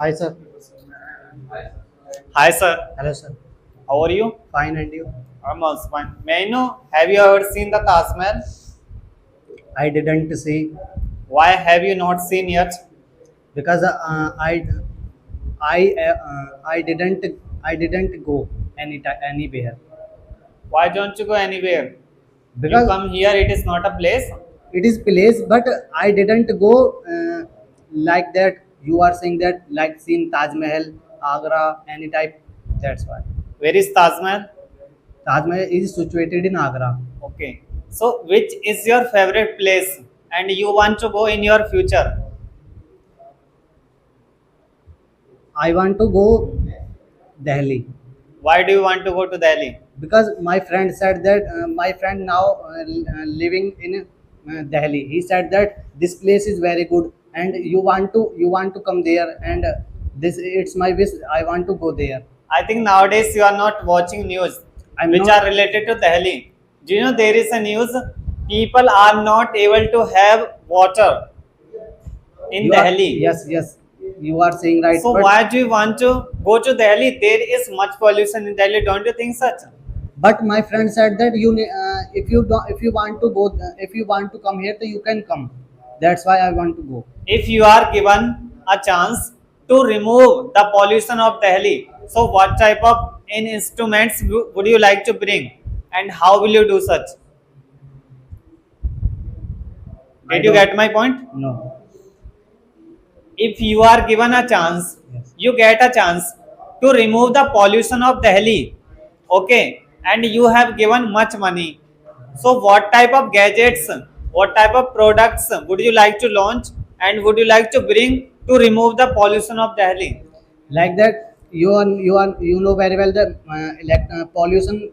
Hi sir. Hi, sir. Hello sir. How are you? Fine and you? I'm also fine. May I know, have you ever seen the Taj Mahal? I didn't see Why have you not seen yet? because I didn't go anywhere Why don't you go anywhere? You because come here, it is not a place. it is place, but I didn't go like that. You are saying that like seen Taj Mahal, Agra, any type. That's why Where is Taj Mahal? Taj Mahal is situated in Agra. Okay. So, which is your favorite place and you want to go in your future? I want to go Delhi Why do you want to go to Delhi? because my friend said that my friend now living in Delhi. He said that this place is very good and you want to come there, and this it's my wish. I want to go there. I think nowadays you are not watching news I'm which not. are related to Delhi. Do you know there is a news? People are not able to have water in You are, Delhi. yes, yes, you are saying right, So but why do you want to go to Delhi? There is much pollution in Delhi. Don't you think such? my friend said that if you don't, if you want to go, if you want to come here, so you can come. That's why I want to go. If you are given a chance to remove the pollution of Delhi, so what type of instruments would you like to bring, and how will you do such? I Did you don't get my point? know. If you are given a chance, Yes. you get a chance to remove the pollution of Delhi, okay, and you have given much money. So, what type of gadgets, what type of products would you like to launch and would you like to bring to remove the pollution of Delhi? Like that, you know very well that pollution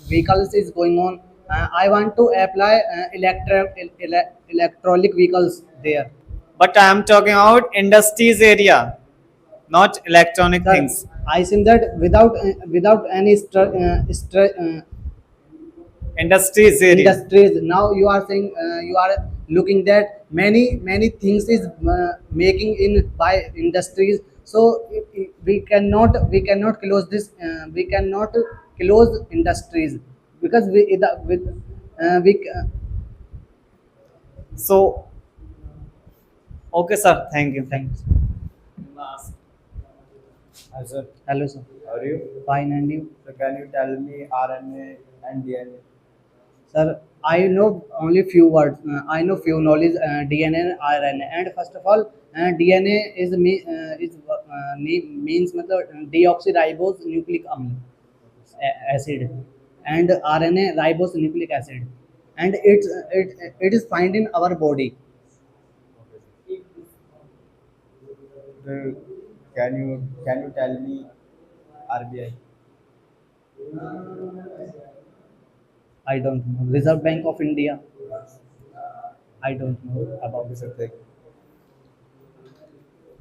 vehicles is going on. I want to apply electronic vehicles there. But I am talking about industries area, not electronic Sir, things. I think that without any Industries area. industries, now you are saying you are looking that many things is making in by industries. So we cannot close this, we cannot close industries because we So, okay, sir. Thank you. thanks. Hi sir, Hello sir. how are you? Fine, and you? So can you tell me RNA and DNA? Sir, I know only few words. I know few knowledge, DNA and RNA. And first of all, DNA means मतलब deoxyribose nucleic acid, and RNA ribose nucleic acid, and it is found in our body. So can you tell me RBI? I don't know. Reserve Bank of India. I don't know about Okay this. sir, thank you.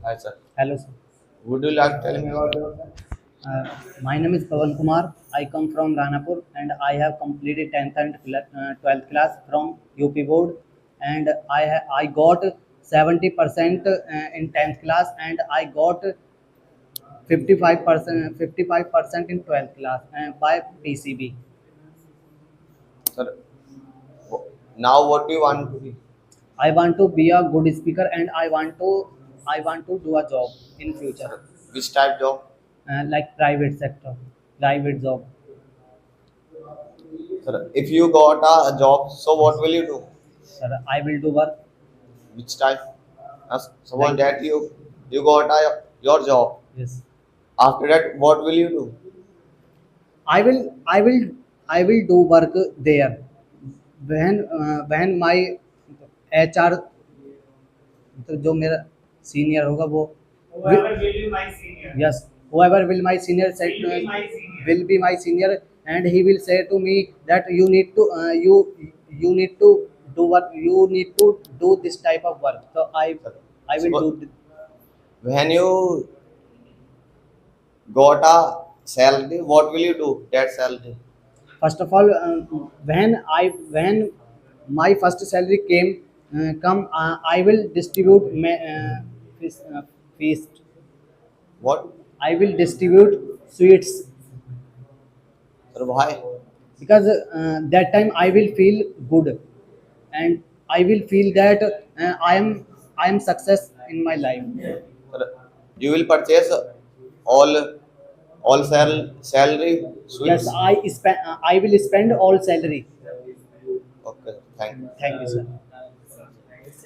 Hi sir. Hello sir. Would you like to tell me about yourself? My name is Pawan Kumar. I come from Ranapur and I have completed 10th and 12th class from UP board, and I got 70% in 10th class, and I got 55% in 12th class by PCB. Sir, now what do you want to be? I want to be a good speaker, and I want to do a job in future, Sir, which type job? like private sector, private job. Sir, if you got a job, so what Yes. will you do? Sir, I will do work Which type? Someone like that you got your job. this. After that, what will you do? I will I will I will do work there when my HR, तो जो मेरा senior होगा वो Whoever will be my senior. Yes whoever will my senior said Will be my senior. will be my senior, and he will say to me that you need to you need to do what you need to do this type of work, so Sir, I will do so when you got a salary, what will you do? That salary. first of all when my first salary come, I will distribute feast. What? I will distribute sweets Sir, why? because that time I will feel good, and I will feel that I am success in my life. Sir, you will purchase all salary Yes, sweets. I will spend all salary. Okay, thank you. Thank you, sir.